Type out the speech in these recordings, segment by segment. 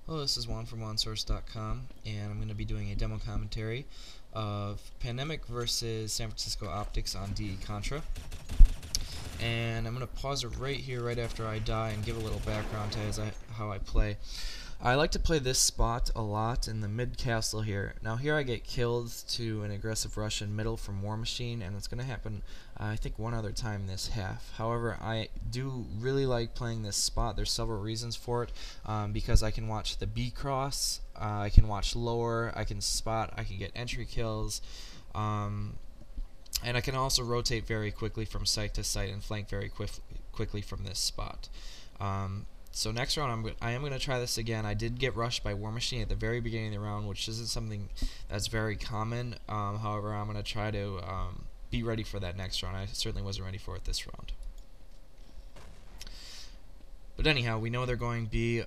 Hello, this is Juan from JuanSource.com, and I'm going to be doing a demo commentary of Pandemic versus San Francisco Optx on DE Contra. And I'm going to pause it right here, right after I die, and give a little background to how I play. I like to play this spot a lot in the mid castle here. Now here I get killed to an aggressive Russian middle from War Machine, and it's going to happen I think one other time this half. However, I do really like playing this spot. There's several reasons for it, because I can watch the B cross, I can watch lower, I can spot, I can get entry kills, and I can also rotate very quickly from site to site and flank very quickly from this spot. So next round, I am going to try this again. I did get rushed by War Machine at the very beginning of the round, which isn't something that's very common. However, I'm going to try to be ready for that next round. I certainly wasn't ready for it this round. But anyhow, we know they're going B.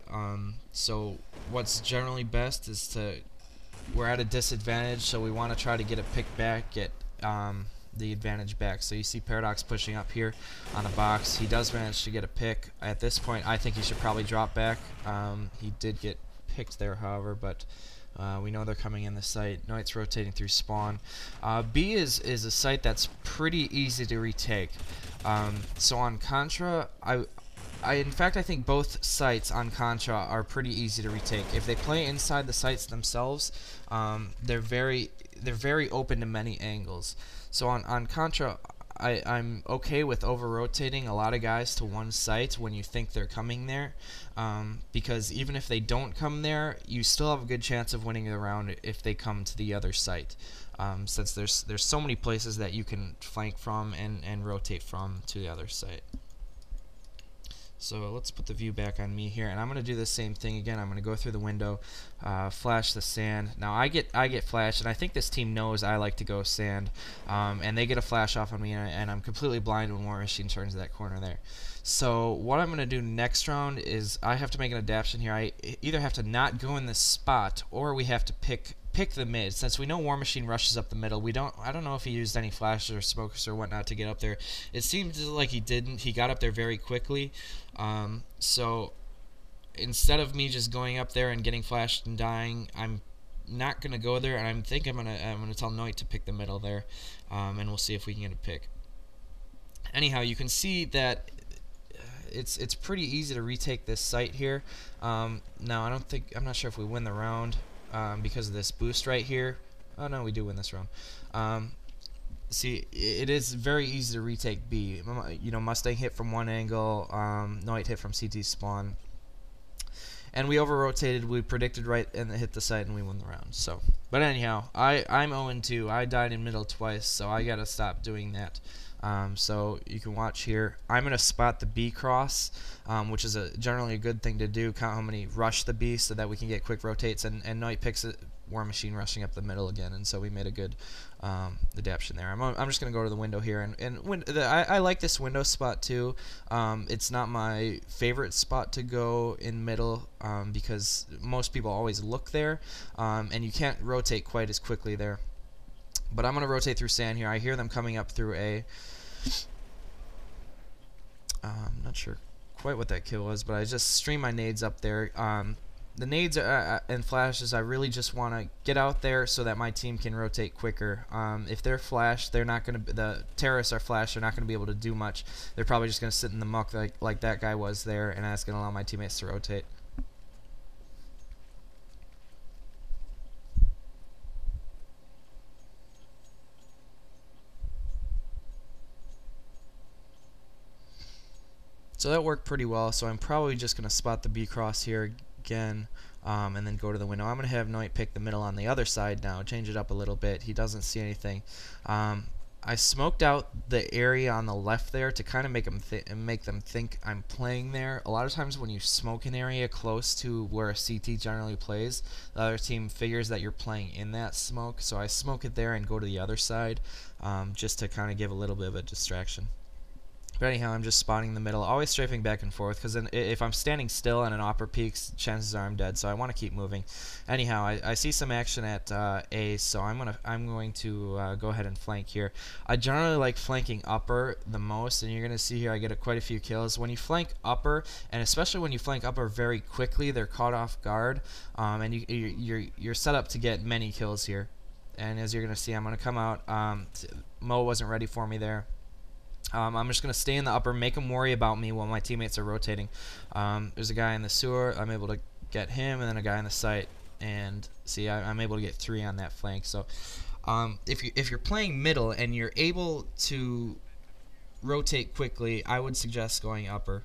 So what's generally best is we're at a disadvantage, so we want to try to get a pick back, get the advantage back. So you see Paradox pushing up here on the box. He does manage to get a pick. At this point, I think he should probably drop back. He did get picked there, however, but we know they're coming in the site. Knight's rotating through spawn. B is a site that's pretty easy to retake. So on Contra, in fact, I think both sites on Contra are pretty easy to retake. If they play inside the sites themselves, they're very open to many angles. So on Contra, I'm okay with over-rotating a lot of guys to one site when you think they're coming there, because even if they don't come there, you still have a good chance of winning the round if they come to the other site, since there's so many places that you can flank from and rotate from to the other site. So let's put the view back on me here, and I'm going to do the same thing again. I'm going to go through the window, flash the sand. Now I get flashed, and I think this team knows I like to go sand, and they get a flash off on me, and I'm completely blind when War Machine turns that corner there. So what I'm going to do next round is I have to make an adaptation here. I either have to not go in this spot, or we have to pick the mid. Since we know War Machine rushes up the middle, I don't know if he used any flashes or smokers or whatnot to get up there. It seems like he didn't. He got up there very quickly. So instead of me just going up there and getting flashed and dying, I'm not gonna go there, and I'm gonna tell Noit to pick the middle there, and we'll see if we can get a pick. Anyhow, you can see that it's pretty easy to retake this site here. Now I'm not sure if we win the round because of this boost right here. Oh no, we do win this round. See, it is very easy to retake B. You know, Mustang hit from one angle, Noit hit from CT spawn, and we over-rotated. We predicted right and hit the site, and we won the round. So, but anyhow, I'm 0-2. I died in middle twice, so I gotta stop doing that. So you can watch here. I'm gonna spot the B cross, which is generally a good thing to do. Count how many rush the B so that we can get quick rotates, and Noit picks it. War Machine rushing up the middle again, and so we made a good adaptation there. I'm just going to go to the window here, and I like this window spot too. It's not my favorite spot to go in middle, because most people always look there, and you can't rotate quite as quickly there. But I'm going to rotate through sand here. I hear them coming up through A. I'm not sure quite what that kill was, but I just stream my nades up there. The nades and flashes, I really just want to get out there so that my team can rotate quicker. If they're flashed, the terrorists are flashed, they're not going to be able to do much. They're probably just going to sit in the muck like that guy was there, and that's going to allow my teammates to rotate. So that worked pretty well, so I'm probably just going to spot the B cross here again, and then go to the window. I'm going to have Noit pick the middle on the other side now, change it up a little bit. He doesn't see anything. I smoked out the area on the left there to kind of make them think I'm playing there. A lot of times when you smoke an area close to where a CT generally plays, the other team figures that you're playing in that smoke, so I smoke it there and go to the other side, just to kind of give a little bit of a distraction. But anyhow, I'm just spotting the middle, always strafing back and forth, because if I'm standing still and an opera peaks, chances are I'm dead. So I want to keep moving. Anyhow, I see some action at A, so I'm going to go ahead and flank here. I generally like flanking upper the most, and you're gonna see here I get quite a few kills. When you flank upper, and especially when you flank upper very quickly, they're caught off guard, and you're set up to get many kills here. And as you're gonna see, I'm gonna come out. Mo wasn't ready for me there. I'm just going to stay in the upper, make them worry about me while my teammates are rotating. There's a guy in the sewer. I'm able to get him, and then a guy in the site. And see, I'm able to get 3 on that flank. So if you're playing middle and you're able to rotate quickly, I would suggest going upper,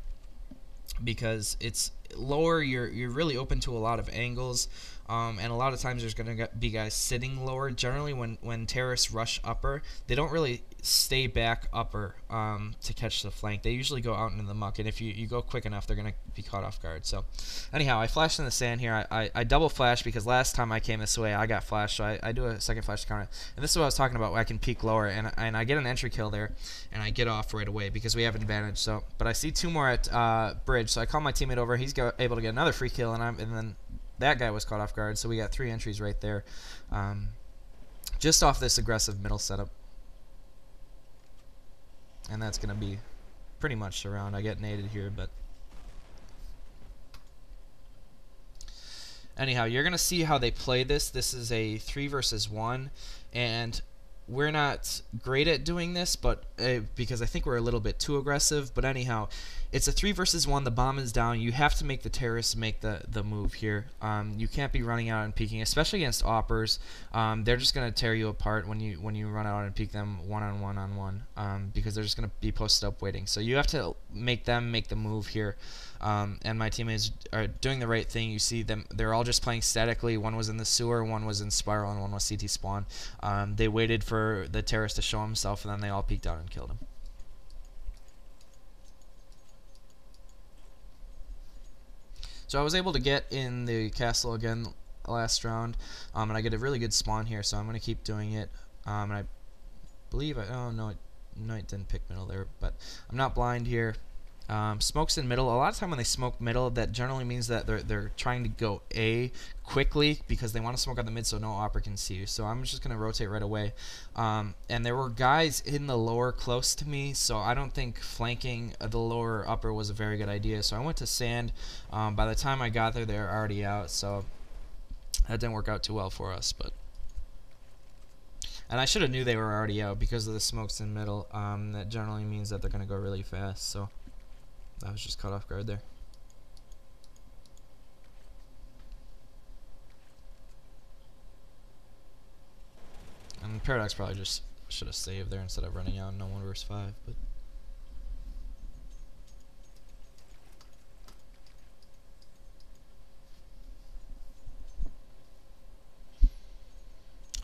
because it's lower, you're really open to a lot of angles, and a lot of times there's going to be guys sitting lower. Generally, when terrorists rush upper, they don't really stay back upper to catch the flank. They usually go out into the muck, and if you go quick enough, they're going to be caught off guard. So anyhow, I flashed in the sand here. I double flash because last time I came this way, I got flashed, so I do a second flash to counter. And this is what I was talking about, where I can peek lower, and I get an entry kill there, and I get off right away because we have an advantage. So, but I see 2 more at bridge, so I call my teammate over. He's able to get another free kill, and then that guy was caught off guard. So we got 3 entries right there, just off this aggressive middle setup. And that's going to be pretty much the round. I get naded here, but anyhow, you're going to see how they play this. This is a 3 versus 1, and we're not great at doing this, but because I think we're a little bit too aggressive. But anyhow, it's a 3 versus 1. The bomb is down. You have to make the terrorists make the move here. You can't be running out and peeking, especially against oppers. They're just going to tear you apart when you run out and peek them one on one, because they're just going to be posted up waiting. So you have to make them make the move here. And my teammates are doing the right thing. You see them; they're all just playing statically. One was in the sewer, one was in spiral, and one was CT spawn. They waited for the terrorist to show himself, and then they all peeked out and killed him. So I was able to get in the castle again last round, and I get a really good spawn here. So I'm going to keep doing it. And I believe oh no, it didn't pick middle there, but I'm not blind here. Smokes in middle. A lot of time when they smoke middle, that generally means that they're trying to go A quickly because they want to smoke on the mid so no opera can see you. So I'm just going to rotate right away. And there were guys in the lower close to me, so I don't think flanking the lower upper was a very good idea. So I went to sand. By the time I got there, they were already out, so that didn't work out too well for us. And I should have knew they were already out because of the smokes in middle. That generally means that they're going to go really fast. So I was just caught off guard there. And Paradox probably just should have saved there instead of running out no 1 versus 5. But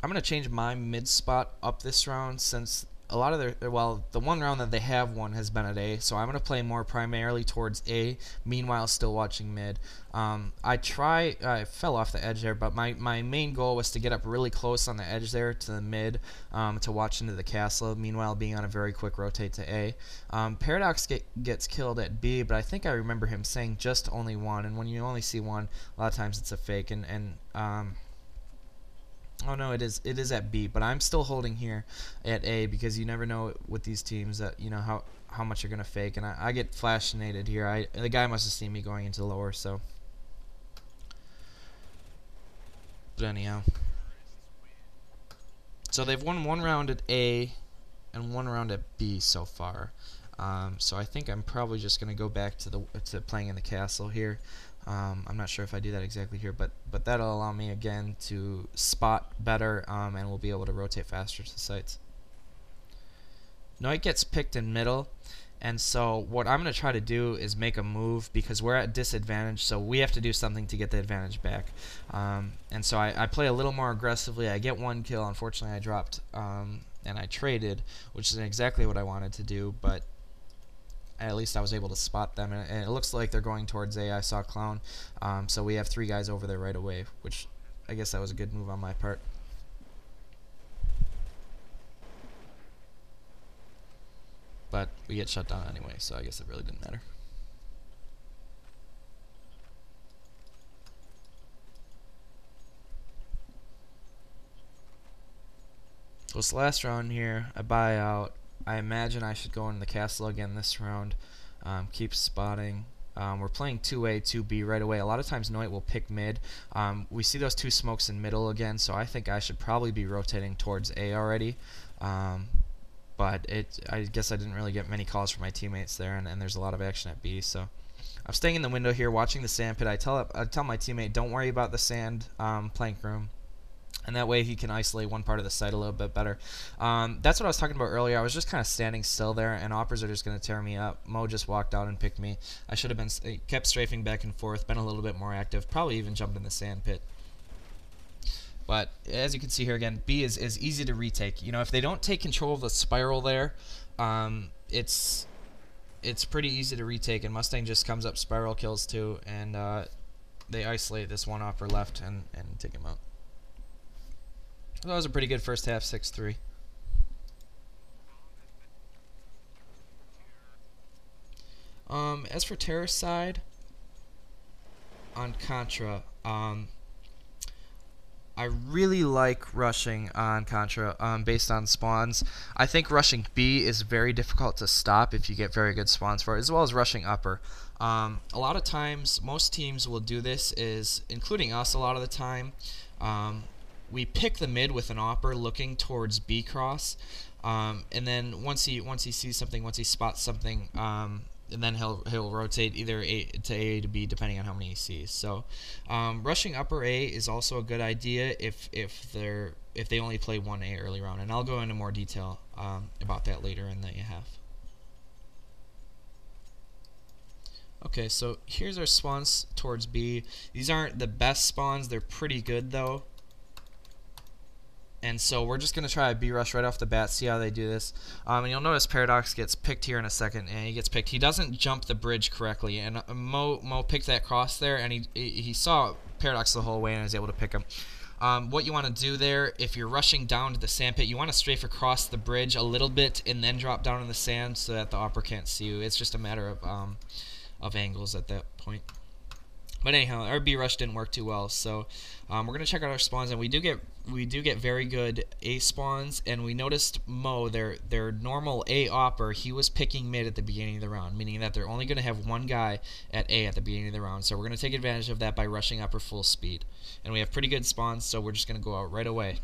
I'm going to change my mid spot up this round, since a lot of their, well, the one round that they have won has been at A, so I'm going to play more primarily towards A, meanwhile still watching mid. I fell off the edge there, but my main goal was to get up really close on the edge there to the mid, to watch into the castle, meanwhile being on a very quick rotate to A. Paradox gets killed at B, but I think I remember him saying just only 1, and when you only see 1, a lot of times it's a fake, oh no, it is at B, but I'm still holding here at A because you never know with these teams that how much you're gonna fake, and I get flashinated here. The guy must have seen me going into lower, so. But anyhow, so they've won 1 round at A and 1 round at B so far. So I think I'm probably just gonna go back to playing in the castle here. I'm not sure if I do that exactly here, but that'll allow me again to spot better, and we'll be able to rotate faster to the sites. Noit gets picked in middle, and so what I'm going to try to do is make a move because we're at disadvantage, so we have to do something to get the advantage back. And so I play a little more aggressively. I get 1 kill. Unfortunately, I dropped, and I traded, which is exactly what I wanted to do, but at least I was able to spot them, and it looks like they're going towards A. I saw Clown, so we have 3 guys over there right away, which I guess that was a good move on my part. but we get shut down anyway, so I guess it really didn't matter. So this last round here, I buy out. I imagine I should go into the castle again this round. Keep spotting. We're playing 2A, 2B right away. A lot of times Noit will pick mid. We see those two smokes in middle again, so I think I should probably be rotating towards A already. But I guess I didn't really get many calls from my teammates there, and there's a lot of action at B. So I'm staying in the window here, watching the sand pit. I tell my teammate, don't worry about the sand plank room. And that way he can isolate one part of the site a little bit better. That's what I was talking about earlier. I was just kind of standing still there, and oppers are just going to tear me up. Mo just walked out and picked me. I should have been kept strafing back and forth, been a little bit more active, probably even jumped in the sand pit. But as you can see here again, B is easy to retake. You know, if they don't take control of the spiral there, it's pretty easy to retake, and Mustang just comes up, spiral kills too, and they isolate this one opper left and take him out. That was a pretty good first half, 6-3. As for terror side, on Contra, I really like rushing on Contra based on spawns. I think rushing B is very difficult to stop if you get very good spawns for it, as well as rushing upper. A lot of times, most teams will do this, including us a lot of the time. We pick the mid with an opper looking towards B cross, and then once he sees something, once he spots something, and then he'll rotate either A to B depending on how many he sees. So rushing upper A is also a good idea if they only play one A early round, and I'll go into more detail about that later in the half. Okay, so here's our spawns towards B. These aren't the best spawns; they're pretty good though. And so we're just going to try a B rush right off the bat, see how they do this. And you'll notice Paradox gets picked here in a second, and he gets picked. He doesn't jump the bridge correctly, and Mo picked that cross there, and he saw Paradox the whole way and was able to pick him. What you want to do there, if you're rushing down to the sand pit, you want to strafe across the bridge a little bit and then drop down in the sand so that the opper can't see you. It's just a matter of angles at that point. But anyhow, our B rush didn't work too well, so we're gonna check out our spawns, and we do get very good A spawns. And we noticed Mo, their normal A opper, he was picking mid at the beginning of the round, meaning that they're only gonna have one guy at A at the beginning of the round. So we're gonna take advantage of that by rushing upper full speed, and we have pretty good spawns, so we're just gonna go out right away.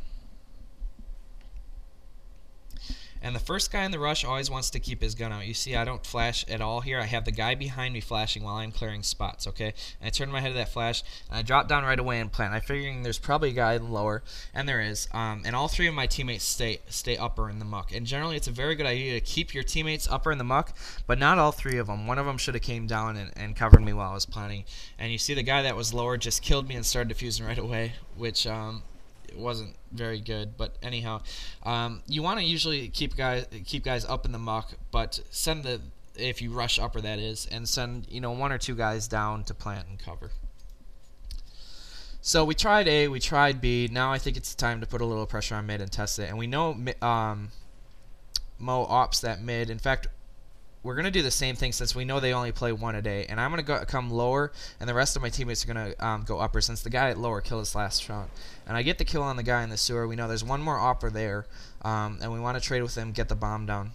And the first guy in the rush always wants to keep his gun out. You see, I don't flash at all here. I have the guy behind me flashing while I'm clearing spots, okay? And I turn my head to that flash, and I drop down right away and plant. I'm figuring there's probably a guy lower, and there is. And all three of my teammates stay upper in the muck. And generally, it's a very good idea to keep your teammates upper in the muck, but not all three of them. One of them should have came down and covered me while I was planting. And you see the guy that was lower just killed me and started defusing right away, which it wasn't very good. But anyhow, you want to usually keep guys up in the muck, but if you rush upper, that is, and send one or two guys down to plant and cover. So we tried A, we tried B. Now I think it's time to put a little pressure on mid and test it. And we know Mo opts that mid. In fact, we're going to do the same thing since we know they only play one a day. And I'm going to come lower, and the rest of my teammates are going to go upper since the guy at lower killed us last round. And I get the kill on the guy in the sewer. We know there's one more opper there, and we want to trade with him, get the bomb down.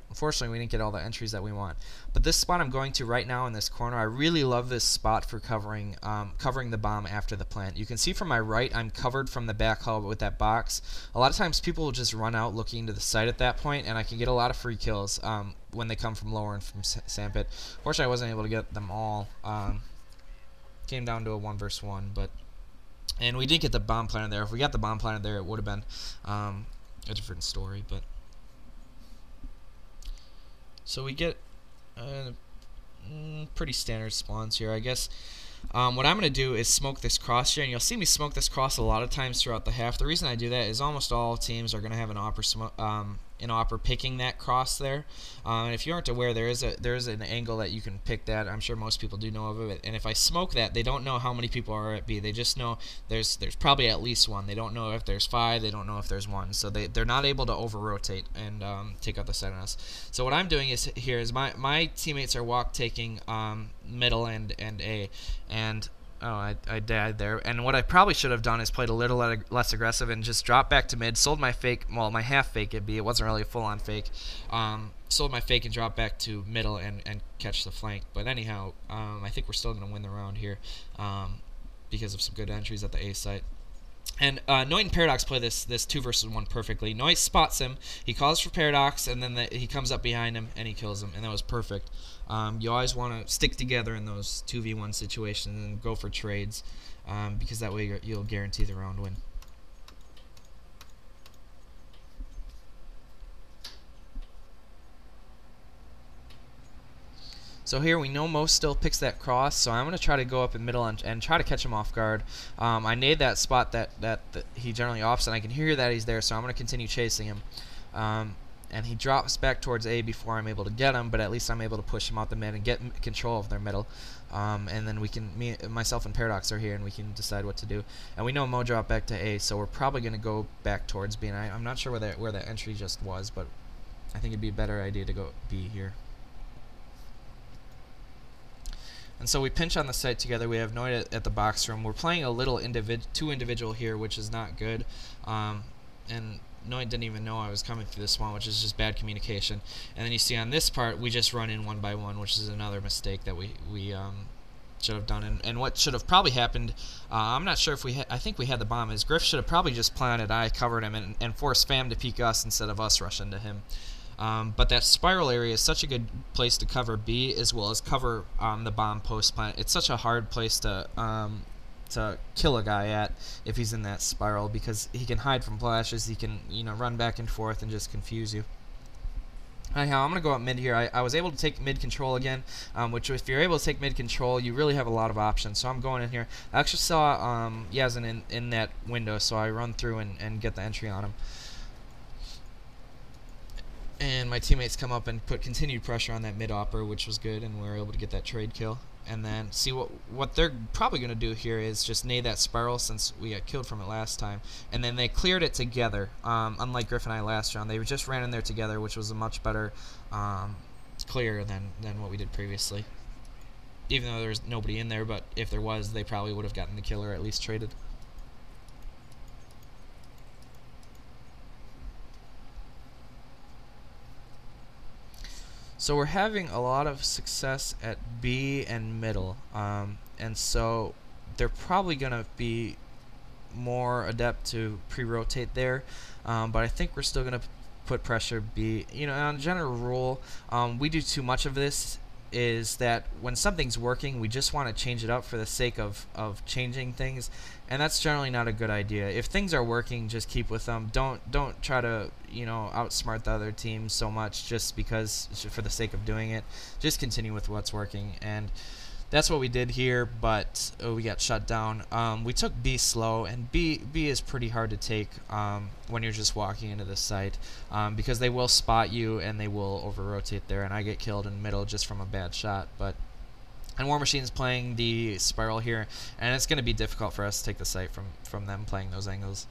Unfortunately, we didn't get all the entries that we want. But this spot I'm going to right now in this corner, I really love this spot for covering the bomb after the plant. You can see from my right, I'm covered from the back hall with that box. A lot of times people will just run out looking to the site at that point, and I can get a lot of free kills when they come from lower and from sandpit. Fortunately, I wasn't able to get them all. Came down to a 1 versus 1, and we did get the bomb planted there. If we got the bomb planted there, it would have been a different story, but. So we get pretty standard spawns here, I guess. What I'm going to do is smoke this cross here, and you'll see me smoke this cross a lot of times throughout the half. The reason I do that is almost all teams are going to have an an opper picking that cross there. And if you aren't aware, there is an angle that you can pick that. I'm sure most people do know of it. And if I smoke that, they don't know how many people are at B. They just know there's probably at least one. They don't know if there's 5. They don't know if there's 1. So they're not able to over rotate and take out the side on us. So what I'm doing is my teammates are walk taking middle and A, and oh, I died there. And what I probably should have done is played a little less aggressive and just dropped back to mid, sold my fake, well, my half fake at B. It wasn't really a full-on fake. Sold my fake and dropped back to middle and catch the flank. But anyhow, I think we're still going to win the round here because of some good entries at the A site. And Noit and Paradox play this 2 versus 1 perfectly. Noit spots him, he calls for Paradox, and then he comes up behind him and he kills him, and that was perfect. You always want to stick together in those 2v1 situations and go for trades, because that way you'll guarantee the round win. So here we know Mo still picks that cross, so I'm going to try to go up in middle and try to catch him off guard. I nade that spot that he generally offs, and I can hear that he's there, so I'm going to continue chasing him. And he drops back towards A before I'm able to get him, but at least I'm able to push him out the mid and get control of their middle. And then myself and Paradox are here, and we can decide what to do. And we know Mo dropped back to A, so we're probably going to go back towards B. And I'm not sure where that entry just was, but I think it'd be a better idea to go B here. And so we pinch on the site together. We have Noit at the box room. We're playing a little two individual here, which is not good. And Noit didn't even know I was coming through this one, which is just bad communication. And then you see on this part, we just run in 1 by 1, which is another mistake that we should have done. And what should have probably happened, I'm not sure if I think we had the bomb, is Griff should have probably just planted I, covered him, and forced Fam to peek us instead of us rush into him. But that spiral area is such a good place to cover B as well as cover the bomb post plant. It's such a hard place to kill a guy at if he's in that spiral, because he can hide from flashes, he can run back and forth and just confuse you. Anyhow, I'm going to go up mid here. I was able to take mid control again, which if you're able to take mid control, you really have a lot of options. So I'm going in here. I actually saw Yazin in that window, so I run through and get the entry on him. And my teammates come up and put continued pressure on that mid-opper, which was good, and we were able to get that trade kill. And then see what they're probably going to do here is just nade that spiral, since we got killed from it last time. And then they cleared it together, unlike Griff and I last round. They just ran in there together, which was a much better clear than what we did previously. Even though there's nobody in there, but if there was, they probably would have gotten the kill or at least traded. So we're having a lot of success at B and middle, and so they're probably going to be more adept to pre-rotate there, but I think we're still going to put pressure B. On a general rule, we do too much of this, is that when something's working, we just want to change it up for the sake of changing things, and that's generally not a good idea. If things are working, just keep with them. Don't try to outsmart the other team so much just because for the sake of doing it. Just continue with what's working, and that's what we did here, but we got shut down. We took B slow, and B is pretty hard to take when you're just walking into the site, because they will spot you and they will over-rotate there, and I get killed in the middle just from a bad shot. And War Machine's playing the spiral here, and it's going to be difficult for us to take the site from them playing those angles.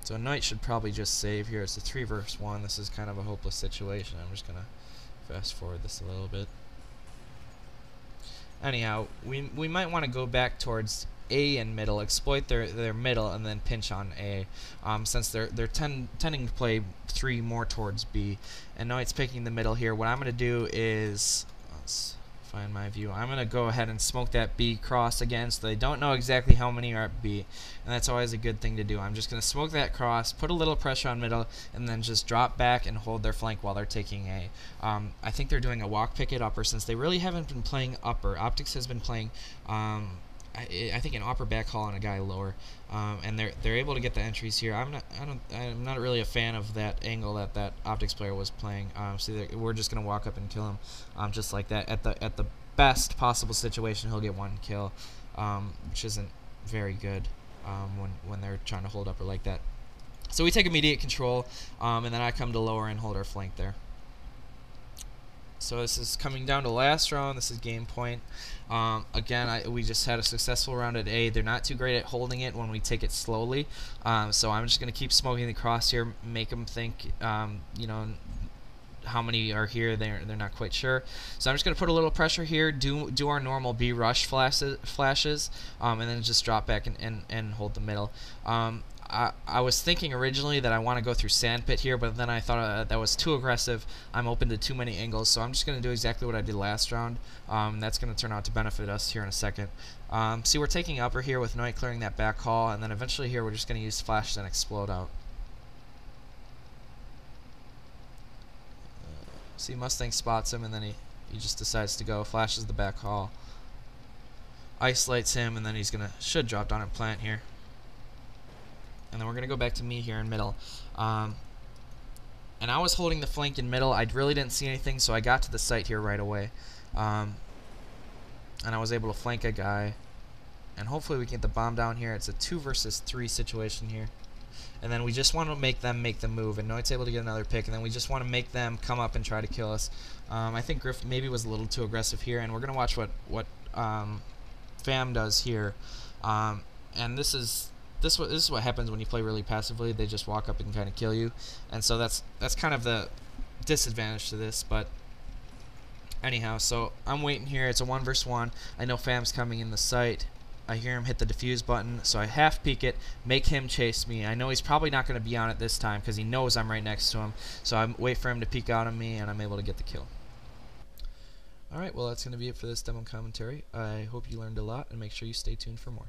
So Knight should probably just save here. It's a 3 versus 1. This is kind of a hopeless situation. I'm just going to fast forward this a little bit. Anyhow, we might want to go back towards A and middle, exploit their middle, and then pinch on A, since they're tending to play 3 more towards B. And now it's picking the middle here. What I'm going to do is, let's find my view. I'm going to go ahead and smoke that B cross again, so they don't know exactly how many are at B, and that's always a good thing to do. I'm just going to smoke that cross, put a little pressure on middle, and then just drop back and hold their flank while they're taking A. I think they're doing a walk picket upper, since they really haven't been playing upper. Optx has been playing I think an upper back haul on a guy lower, and they're able to get the entries here. I'm not really a fan of that angle that Optx player was playing. So we're just gonna walk up and kill him, just like that. At the best possible situation, he'll get 1 kill, which isn't very good when they're trying to hold upper like that. So we take immediate control, and then I come to lower and hold our flank there. So this is coming down to last round. This is game point. Again, we just had a successful round at A. They're not too great at holding it when we take it slowly. So I'm just going to keep smoking the crosshair, make them think, you know, how many are here. They're not quite sure. So I'm just going to put a little pressure here, do our normal B rush flashes, and then just drop back and hold the middle. I was thinking originally that I want to go through sandpit here, but then I thought that was too aggressive. I'm open to too many angles, so I'm just going to do exactly what I did last round. That's going to turn out to benefit us here in a second. See, we're taking upper here with Noit clearing that back hall, and then eventually here we're just going to use flash and explode out. See, Mustang spots him, and then he just decides to go. Flashes the back hall, isolates him, and then should drop down and plant here. And then we're going to go back to me here in middle. And I was holding the flank in middle. I really didn't see anything, so I got to the site here right away. And I was able to flank a guy. And hopefully we can get the bomb down here. It's a 2 versus 3 situation here. And then we just want to make them move. And Noit's able to get another pick. And then we just want to make them come up and try to kill us. I think Griff maybe was a little too aggressive here. And we're going to watch what Fam does here. And this is what happens when you play really passively. They just walk up and kind of kill you, and so that's kind of the disadvantage to this. But anyhow, so I'm waiting here. It's a 1 versus 1. I know Fam's coming in the site. I hear him hit the defuse button, so I half peek it, make him chase me. I know he's probably not going to be on it this time because he knows I'm right next to him. So I wait for him to peek out on me, and I'm able to get the kill. Alright, well that's going to be it for this demo commentary. I hope you learned a lot, and make sure you stay tuned for more.